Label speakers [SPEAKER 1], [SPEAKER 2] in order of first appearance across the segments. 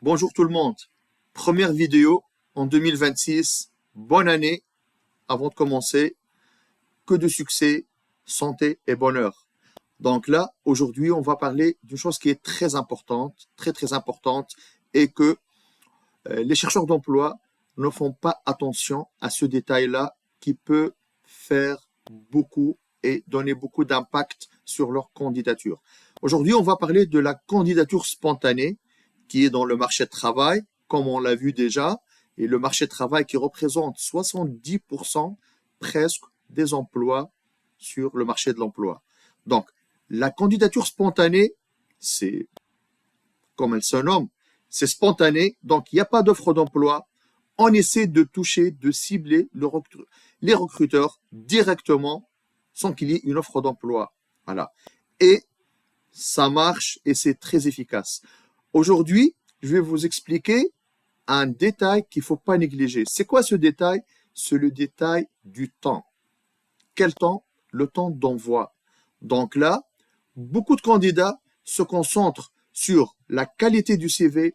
[SPEAKER 1] Bonjour tout le monde. Première vidéo en 2026. Bonne année. Avant de commencer, que de succès, santé et bonheur. Donc là, aujourd'hui, on va parler d'une chose qui est très importante, très importante, et que les chercheurs d'emploi ne font pas attention à ce détail-là qui peut faire beaucoup et donner beaucoup d'impact sur leur candidature. Aujourd'hui, on va parler de la candidature spontanée qui est dans le marché de travail, comme on l'a vu déjà, et le marché de travail qui représente 70% presque des emplois sur le marché de l'emploi. Donc, la candidature spontanée, c'est comme elle se nomme, c'est spontané, donc il n'y a pas d'offre d'emploi. On essaie de toucher, de cibler les recruteurs directement sans qu'il y ait une offre d'emploi. Voilà. Et ça marche et c'est très efficace. Aujourd'hui, je vais vous expliquer un détail qu'il ne faut pas négliger. C'est quoi ce détail? C'est le détail du temps. Quel temps? Le temps d'envoi. Donc là, beaucoup de candidats se concentrent sur la qualité du CV,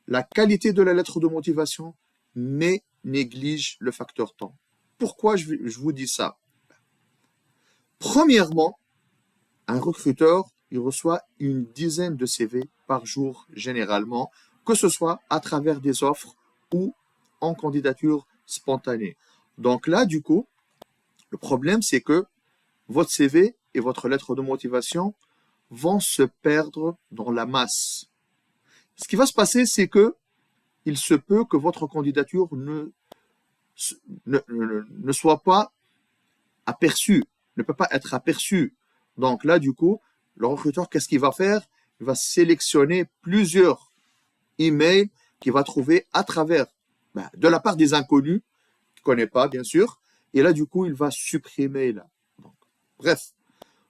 [SPEAKER 1] la qualité de la lettre de motivation, mais négligent le facteur temps. Pourquoi je vous dis ça? Premièrement, un recruteur, il reçoit une dizaine de CV par jour généralement, que ce soit à travers des offres ou en candidature spontanée. Donc là, du coup, le problème, c'est que votre CV et votre lettre de motivation vont se perdre dans la masse. Ce qui va se passer, c'est que il se peut que votre candidature ne soit pas aperçue, ne peut pas être aperçue. Donc là, du coup, le recruteur, qu'est-ce qu'il va faire? Il va sélectionner plusieurs emails qu'il va trouver à travers, de la part des inconnus, qu'il ne connaît pas, bien sûr. Et là, du coup, il va supprimer là. Donc, bref,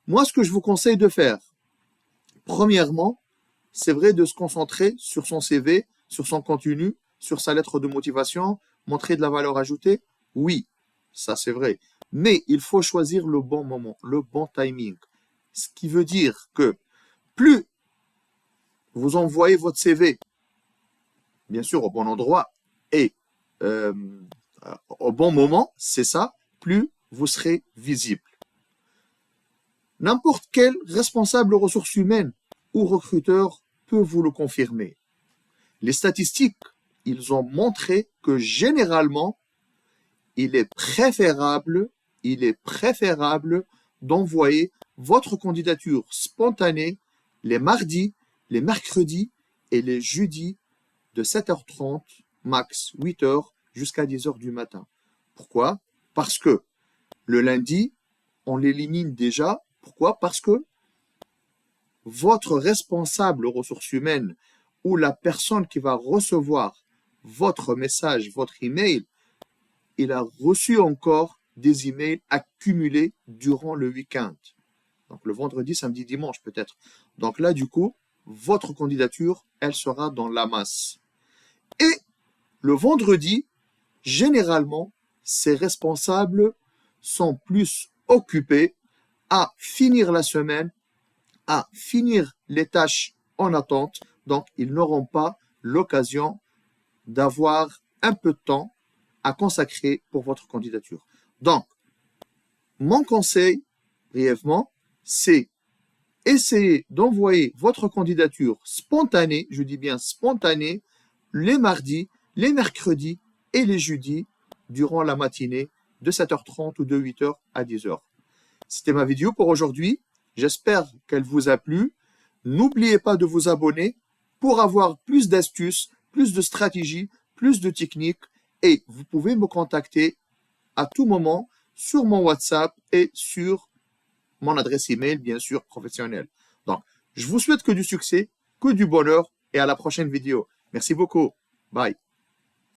[SPEAKER 1] moi, ce que je vous conseille de faire, premièrement, c'est vrai de se concentrer sur son CV, sur son contenu, sur sa lettre de motivation, montrer de la valeur ajoutée. Oui, ça c'est vrai. Mais il faut choisir le bon moment, le bon timing. Ce qui veut dire que plus vous envoyez votre CV, bien sûr au bon endroit et euh, au bon moment, c'est ça, plus vous serez visible. N'importe quel responsable ressources humaines ou recruteur peut vous le confirmer. Les statistiques, ils ont montré que généralement, il est préférable d'envoyer votre candidature spontanée les mardis, les mercredis et les jeudis de 7h30 max 8h jusqu'à 10h du matin. Pourquoi? Parce que le lundi, on l'élimine déjà. Pourquoi? Parce que votre responsable ressources humaines ou la personne qui va recevoir votre message, votre email, il a reçu encore des emails accumulés durant le week-end. Donc le vendredi, samedi, dimanche peut-être. Donc là, du coup, votre candidature, elle sera dans la masse. Et le vendredi, généralement, ces responsables sont plus occupés à finir la semaine, à finir les tâches en attente. Donc, ils n'auront pas l'occasion d'avoir un peu de temps à consacrer pour votre candidature. Donc, mon conseil, brièvement, c'est essayer d'envoyer votre candidature spontanée, je dis bien spontanée, les mardis, les mercredis et les jeudis durant la matinée de 7h30 ou de 8h à 10h. C'était ma vidéo pour aujourd'hui. J'espère qu'elle vous a plu. N'oubliez pas de vous abonner pour avoir plus d'astuces, plus de stratégies, plus de techniques. Et vous pouvez me contacter à tout moment sur mon WhatsApp et sur mon adresse email, bien sûr, professionnelle. Donc, je vous souhaite que du succès, que du bonheur et à la prochaine vidéo. Merci beaucoup. Bye.